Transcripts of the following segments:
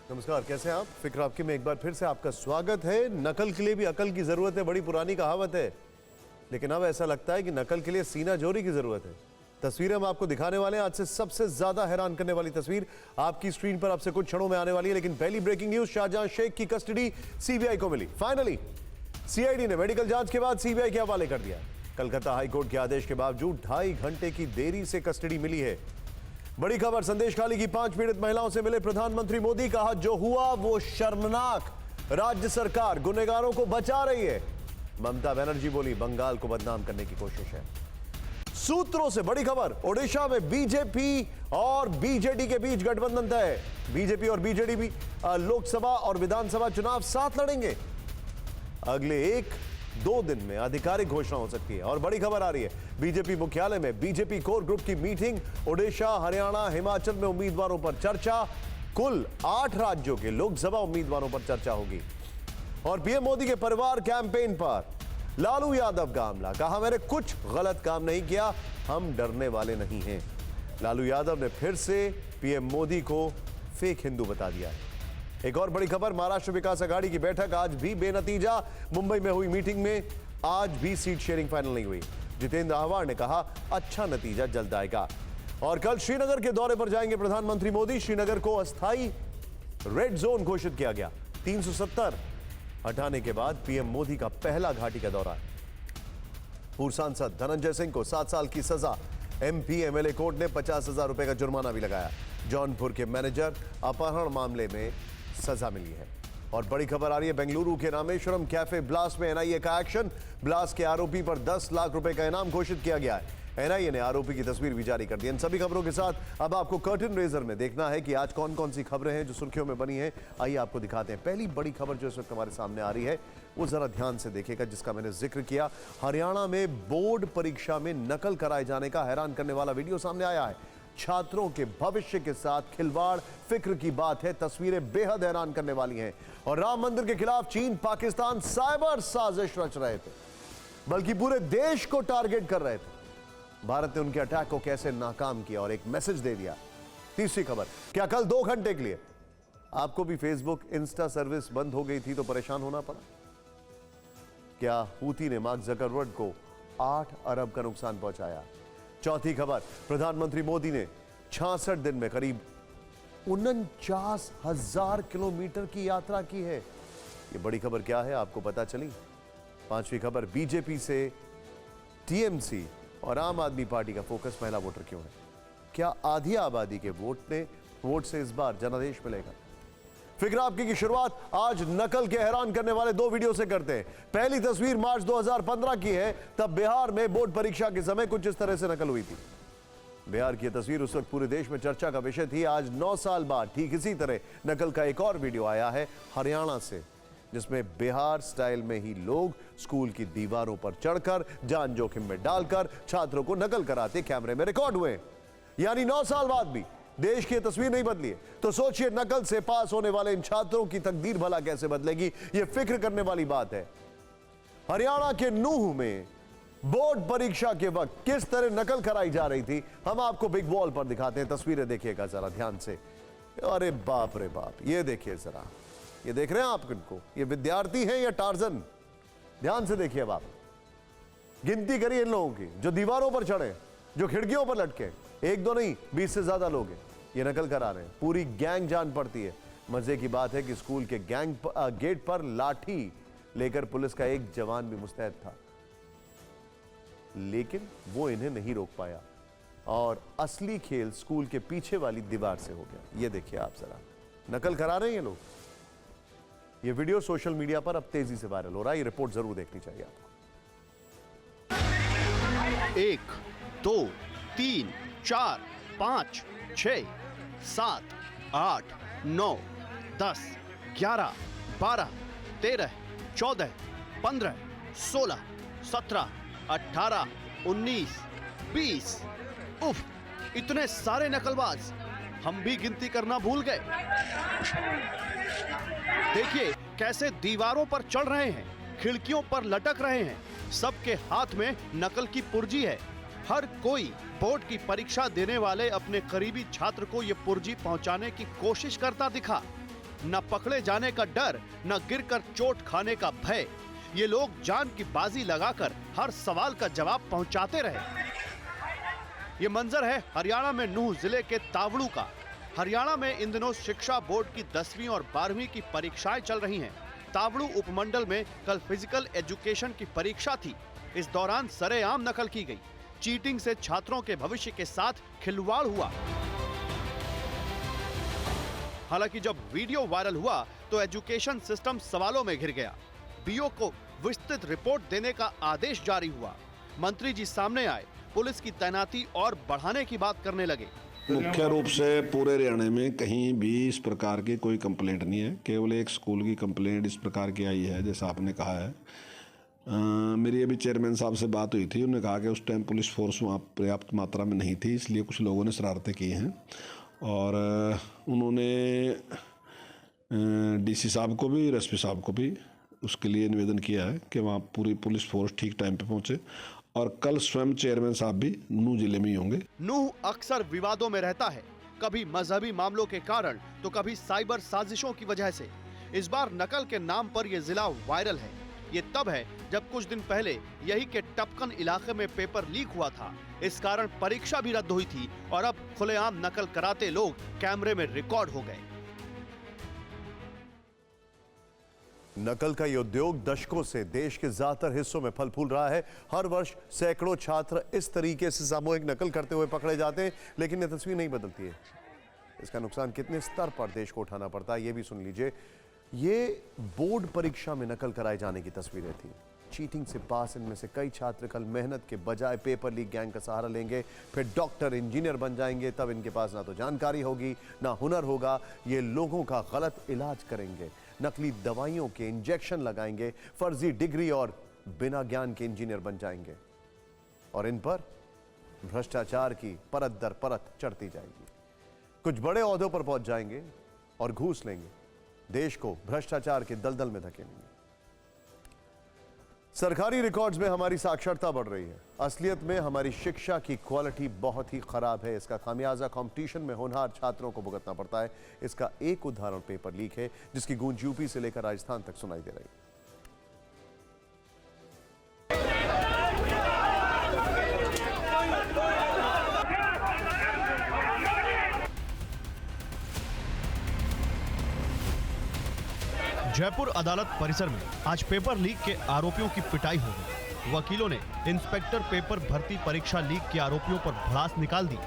नमस्कार, कैसे हैं आप? फिक्र आपकी में एक बार फिर से आपका स्वागत है। नकल के लिए भी अकल की जरूरत है, बड़ी पुरानी कहावत है, लेकिन अब ऐसा लगता है कि नकल के लिए सीना जोरी की जरूरत है। तस्वीरें हम आपको दिखाने वाले हैं। आज से सबसे ज्यादा हैरान करने वाली तस्वीर आपकी स्क्रीन पर आपसे कुछ क्षणों में आने वाली है, लेकिन पहली ब्रेकिंग न्यूज, शाहजहां शेख की कस्टडी सीबीआई को मिली। फाइनली सीआईडी ने मेडिकल जांच के बाद सीबीआई के हवाले कर दिया। कलकत्ता हाईकोर्ट के आदेश के बावजूद 2.5 घंटे की देरी से कस्टडी मिली है। बड़ी खबर, संदेश खाली की 5 पीड़ित महिलाओं से मिले प्रधानमंत्री मोदी। कहा जो हुआ वो शर्मनाक, राज्य सरकार गुनहगारों को बचा रही है। ममता बनर्जी बोली बंगाल को बदनाम करने की कोशिश है। सूत्रों से बड़ी खबर, ओडिशा में बीजेपी और बीजेडी के बीच गठबंधन तय है। बीजेपी और बीजेडी भी लोकसभा और विधानसभा चुनाव साथ लड़ेंगे। अगले 1-2 दिन में आधिकारिक घोषणा हो सकती है। और बड़ी खबर आ रही है, बीजेपी मुख्यालय में बीजेपी कोर ग्रुप की मीटिंग। ओडिशा, हरियाणा, हिमाचल में उम्मीदवारों पर चर्चा। कुल 8 राज्यों के लोकसभा उम्मीदवारों पर चर्चा होगी। और पीएम मोदी के परिवार कैंपेन पर लालू यादव का हमला। कहा मैंने कुछ गलत काम नहीं किया, हम डरने वाले नहीं हैं। लालू यादव ने फिर से पीएम मोदी को फेक हिंदू बता दिया है। एक और बड़ी खबर, महाराष्ट्र विकास अघाड़ी की बैठक आज भी बेनतीजा। मुंबई में हुई मीटिंग में आज भी सीट शेयरिंग फाइनल नहीं हुई। जितेंद्र आव्हाड ने कहा अच्छा नतीजा जल्द आएगा। और कल श्रीनगर के दौरे पर जाएंगे प्रधानमंत्री मोदी। श्रीनगर को अस्थायी रेड जोन घोषित किया गया। 370 हटाने के बाद पीएम मोदी का पहला घाटी का दौरा। पूर्व सांसद धनंजय सिंह को 7 साल की सजा। एमपी एमएलए कोर्ट ने 50,000 रुपए का जुर्माना भी लगाया। जौनपुर के मैनेजर अपहरण मामले में सजा मिली है। और बड़ी खबर आ रही है, बेंगलुरु के रामेश्वरम कैफे ब्लास्ट में एनआईए का एक्शन। ब्लास्ट के आरोपी पर 10 लाख रुपए का इनाम घोषित किया गया है। एनआईए ने आरोपी की तस्वीर भी जारी कर दी। इन सभी खबरों के साथ अब आपको कर्टन रेजर में देखना है कि आज कौन कौन सी खबरें हैं जो सुर्खियों में बनी हैं। आइए आपको दिखाते हैं। पहली बड़ी खबर जो इस वक्त हमारे सामने आ रही है वो जरा ध्यान से देखिएगा, जिसका मैंने जिक्र किया। हरियाणा में बोर्ड परीक्षा में नकल कराए जाने का हैरान करने वाला वीडियो सामने आया है। छात्रों के भविष्य के साथ खिलवाड़, फिक्र की बात है। तस्वीरें बेहद हैरान करने वाली हैं। और राम मंदिर के खिलाफ चीन, पाकिस्तान साइबर साजिश रच रहे थे, बल्कि पूरे देश को टारगेट कर रहे थे। भारत ने उनके अटैक को कैसे नाकाम किया और एक मैसेज दे दिया। तीसरी खबर, क्या कल 2 घंटे के लिए आपको भी फेसबुक, इंस्टा सर्विस बंद हो गई थी तो परेशान होना पड़ा? क्या हूती ने मार्क जकरबर्ग को 8 अरब का नुकसान पहुंचाया? चौथी खबर, प्रधानमंत्री मोदी ने 66 दिन में करीब 49,000 किलोमीटर की यात्रा की है। यह बड़ी खबर क्या है आपको पता चली? पांचवी खबर, बीजेपी से टीएमसी और आम आदमी पार्टी का फोकस महिला वोटर क्यों है? क्या आधी आबादी के वोट से इस बार जनादेश मिलेगा? फिक्र आपकी की शुरुआत आज नकल के हैरान करने वाले 2 वीडियो से करते हैं। पहली तस्वीर मार्च 2015 की है। तब बिहार में बोर्ड परीक्षा के समय कुछ इस तरह से नकल हुई थी। बिहार की तस्वीर उस वक्त पूरे देश में चर्चा का विषय थी। आज 9 साल बाद ठीक इसी तरह नकल का एक और वीडियो आया है हरियाणा से, जिसमें बिहार स्टाइल में ही लोग स्कूल की दीवारों पर चढ़कर जान जोखिम में डालकर छात्रों को नकल कराते कैमरे में रिकॉर्ड हुए। यानी 9 साल बाद भी देश की तस्वीर नहीं बदली है। तो सोचिए, नकल से पास होने वाले इन छात्रों की तकदीर भला कैसे बदलेगी? यह फिक्र करने वाली बात है। हरियाणा के नूह में बोर्ड परीक्षा के वक्त किस तरह नकल कराई जा रही थी, हम आपको बिग वॉल पर दिखाते हैं। तस्वीरें देखिएगा जरा ध्यान से। अरे बाप रे बाप, ये देखिए जरा, ये देख रहे हैं आप इनको? ये विद्यार्थी हैं या टार्जन? ध्यान से देखिए। अब आप गिनती करिए इन लोगों की जो दीवारों पर चढ़े, जो खिड़कियों पर लटके। 1-2 नहीं, 20 से ज्यादा लोग हैं। ये नकल करा रहे हैं। पूरी गैंग जान पड़ती है। मजे की बात है कि स्कूल के गेट पर लाठी लेकर पुलिस का एक जवान भी मुस्तैद था, लेकिन वो इन्हें नहीं रोक पाया और असली खेल स्कूल के पीछे वाली दीवार से हो गया। ये देखिए आप जरा, नकल करा रहे हैं ये लोग। ये वीडियो सोशल मीडिया पर अब तेजी से वायरल हो रहा है। ये रिपोर्ट जरूर देखनी चाहिए आपको। 1, 2, 3, 4, 5, 6, 7, 8, 9, 10, 11, 12, 13, 14, 15, 16, 17, 18, 19, 20। उफ, इतने सारे नकलबाज, हम भी गिनती करना भूल गए। देखिए कैसे दीवारों पर चढ़ रहे हैं, खिड़कियों पर लटक रहे हैं। सबके हाथ में नकल की पुर्जी है। हर कोई बोर्ड की परीक्षा देने वाले अपने करीबी छात्र को यह पुर्जी पहुंचाने की कोशिश करता दिखा। न पकड़े जाने का डर, न गिरकर चोट खाने का भय। ये लोग जान की बाजी लगाकर हर सवाल का जवाब पहुंचाते रहे। ये मंजर है हरियाणा में नूंह जिले के तावड़ू का। हरियाणा में इन दिनों शिक्षा बोर्ड की 10वीं और 12वीं की परीक्षाएं चल रही हैं। तावड़ू उपमंडल में कल फिजिकल एजुकेशन की परीक्षा थी। इस दौरान सरेआम नकल की गई। चीटिंग से छात्रों के भविष्य के साथ खिलवाड़ हुआ। हालांकि जब वीडियो वायरल हुआ तो एजुकेशन सिस्टम सवालों में घिर गया। बीओ को विस्तृत रिपोर्ट देने का आदेश जारी हुआ। मंत्री जी सामने आए, पुलिस की तैनाती और बढ़ाने की बात करने लगे। मुख्य रूप से पूरे हरियाणा में कहीं भी इस प्रकार की कोई कंप्लेंट नहीं है। केवल एक स्कूल की कंप्लेंट इस प्रकार की आई है जैसा आपने कहा है। मेरी अभी चेयरमैन साहब से बात हुई थी। उन्होंने कहा कि उस टाइम पुलिस फोर्स वहाँ पर्याप्त मात्रा में नहीं थी, इसलिए कुछ लोगों ने शरारतें की हैं। और उन्होंने डीसी साहब को भी, एसपी साहब को भी उसके लिए निवेदन किया है कि वहाँ पूरी पुलिस फोर्स ठीक टाइम पे पहुँचे। और कल स्वयं चेयरमैन साहब भी नूंह जिले में ही होंगे। नूंह अक्सर विवादों में रहता है, कभी मजहबी मामलों के कारण तो कभी साइबर साजिशों की वजह से। इस बार नकल के नाम पर यह जिला वायरल है। ये तब है जब कुछ दिन पहले यही के टपकन इलाके में पेपर लीक हुआ था। इस कारण परीक्षा भी रद्द हुई थी और अब खुलेआम नकल कराते लोग कैमरे में रिकॉर्ड हो गए। नकल का ये उद्योग दशकों से देश के ज्यादातर हिस्सों में फल फूल रहा है। हर वर्ष सैकड़ों छात्र इस तरीके से सामूहिक नकल करते हुए पकड़े जाते हैं, लेकिन ये तस्वीर नहीं बदलती है। इसका नुकसान कितने स्तर पर देश को उठाना पड़ता है, ये भी सुन लीजिए। ये बोर्ड परीक्षा में नकल कराए जाने की तस्वीरें थी। चीटिंग से पास इनमें से कई छात्र कल मेहनत के बजाय पेपर लीक गैंग का सहारा लेंगे, फिर डॉक्टर इंजीनियर बन जाएंगे। तब इनके पास ना तो जानकारी होगी ना हुनर होगा। ये लोगों का गलत इलाज करेंगे, नकली दवाइयों के इंजेक्शन लगाएंगे, फर्जी डिग्री और बिना ज्ञान के इंजीनियर बन जाएंगे। और इन पर भ्रष्टाचार की परत दर परत चढ़ती जाएगी। कुछ बड़े ओहदों पर पहुंच जाएंगे और घूस लेंगे, देश को भ्रष्टाचार के दलदल में धकेलेंगे। सरकारी रिकॉर्ड्स में हमारी साक्षरता बढ़ रही है, असलियत में हमारी शिक्षा की क्वालिटी बहुत ही खराब है। इसका खामियाजा कंपटीशन में होनहार छात्रों को भुगतना पड़ता है। इसका एक उदाहरण पेपर लीक है, जिसकी गूंज यूपी से लेकर राजस्थान तक सुनाई दे रही है। जयपुर अदालत परिसर में आज पेपर लीक के आरोपियों की पिटाई हो गई। वकीलों ने इंस्पेक्टर पेपर भर्ती परीक्षा लीक के आरोपियों पर भड़ास निकाल दी।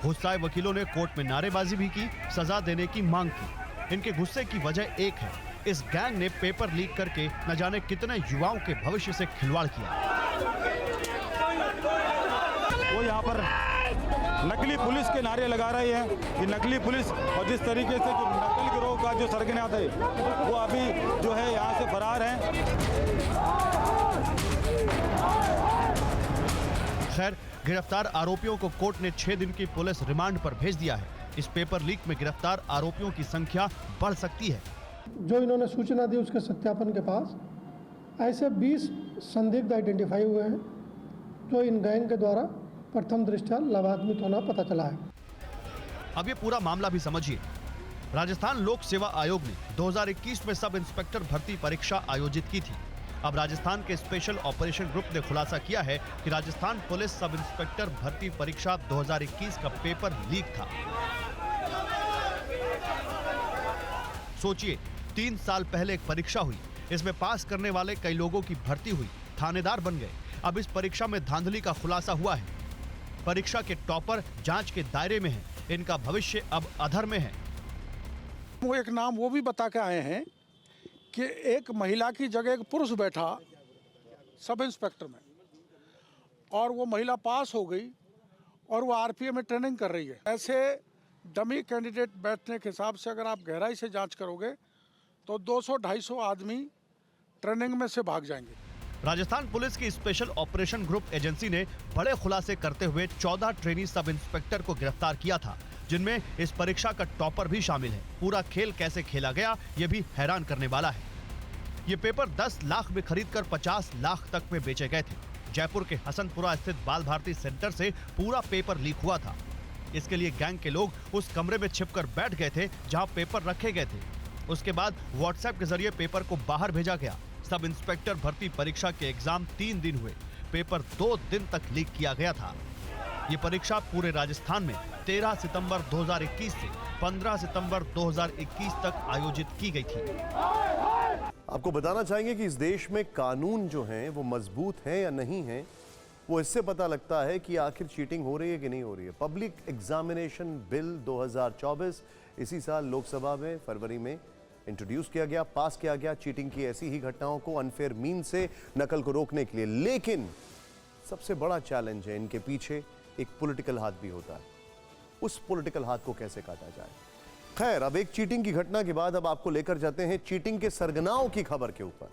गुस्साए वकीलों ने कोर्ट में नारेबाजी भी की, सजा देने की मांग की। इनके गुस्से की वजह एक है, इस गैंग ने पेपर लीक करके न जाने कितने युवाओं के भविष्य से खिलवाड़ किया। वो यहाँ पर नकली पुलिस के नारे लगा रहे हैं कि नकली पुलिस, और जिस तरीके से जो नकल गिरोह का जो सरगना थे वो अभी जो है यहाँ से फरार हैं। खैर, गिरफ्तार आरोपियों को कोर्ट ने 6 दिन की पुलिस रिमांड पर भेज दिया है। इस पेपर लीक में गिरफ्तार आरोपियों की संख्या बढ़ सकती है। जो इन्होंने सूचना दी उसके सत्यापन के पास ऐसे 20 संदिग्ध आइडेंटिफाई हुए हैं जो इन गैंग के द्वारा प्रथम दृष्टया लाभान्वित होना पता चला है। अब ये पूरा मामला भी समझिए। राजस्थान लोक सेवा आयोग ने 2021 में सब इंस्पेक्टर भर्ती परीक्षा आयोजित की थी। अब राजस्थान के स्पेशल ऑपरेशन ग्रुप ने खुलासा किया है कि राजस्थान पुलिस सब इंस्पेक्टर भर्ती परीक्षा 2021 का पेपर लीक था। सोचिए, 3 साल पहले एक परीक्षा हुई, इसमें पास करने वाले कई लोगों की भर्ती हुई, थानेदार बन गए। अब इस परीक्षा में धांधली का खुलासा हुआ है। परीक्षा के टॉपर जांच के दायरे में हैं, इनका भविष्य अब अधर में है। वो एक नाम वो भी बता के आए हैं कि एक महिला की जगह एक पुरुष बैठा सब इंस्पेक्टर में, और वो महिला पास हो गई और वो आरपीएफ में ट्रेनिंग कर रही है। ऐसे डमी कैंडिडेट बैठने के हिसाब से अगर आप गहराई से जांच करोगे तो 200-250 आदमी ट्रेनिंग में से भाग जाएंगे। राजस्थान पुलिस की स्पेशल ऑपरेशन ग्रुप एजेंसी ने बड़े खुलासे करते हुए 14 ट्रेनी सब इंस्पेक्टर को गिरफ्तार किया था, जिनमें इस परीक्षा का टॉपर भी शामिल है। पूरा खेल कैसे खेला गया, ये भी हैरान करने वाला है। ये पेपर 10 लाख में खरीदकर 50 लाख तक में बेचे गए थे। जयपुर के हसनपुरा स्थित बाल भारती सेंटर से पूरा पेपर लीक हुआ था। इसके लिए गैंग के लोग उस कमरे में छिपकर बैठ गए थे जहां पेपर रखे गए थे। उसके बाद व्हाट्सएप के जरिए पेपर को बाहर भेजा गया। सब इंस्पेक्टर भर्ती परीक्षा के एग्जाम 3 दिन हुए, पेपर 2 दिन तक लीक किया गया था। ये परीक्षा पूरे राजस्थान में 13 सितंबर 2021 से 15 सितंबर 2021 तक आयोजित की गई थी। आपको बताना चाहेंगे कि इस देश में कानून जो हैं वो मजबूत हैं या नहीं हैं, वो इससे पता लगता है कि आखिर चीटिंग हो रही है कि नहीं हो रही है। पब्लिक एग्जामिनेशन बिल 2024 इसी साल लोकसभा में फरवरी में इंट्रोड्यूस किया गया, पास किया गया, चीटिंग की ऐसी ही घटनाओं को अनफेयर मीन से नकल को रोकने के लिए। लेकिन सबसे बड़ा चैलेंज है इनके पीछे एक पॉलिटिकल हाथ भी होता है। उस पॉलिटिकल हाथ को कैसे काटा जाए। खैर, अब एक चीटिंग की घटना के बाद अब आपको लेकर जाते हैं चीटिंग के सरगनाओं की खबर के ऊपर।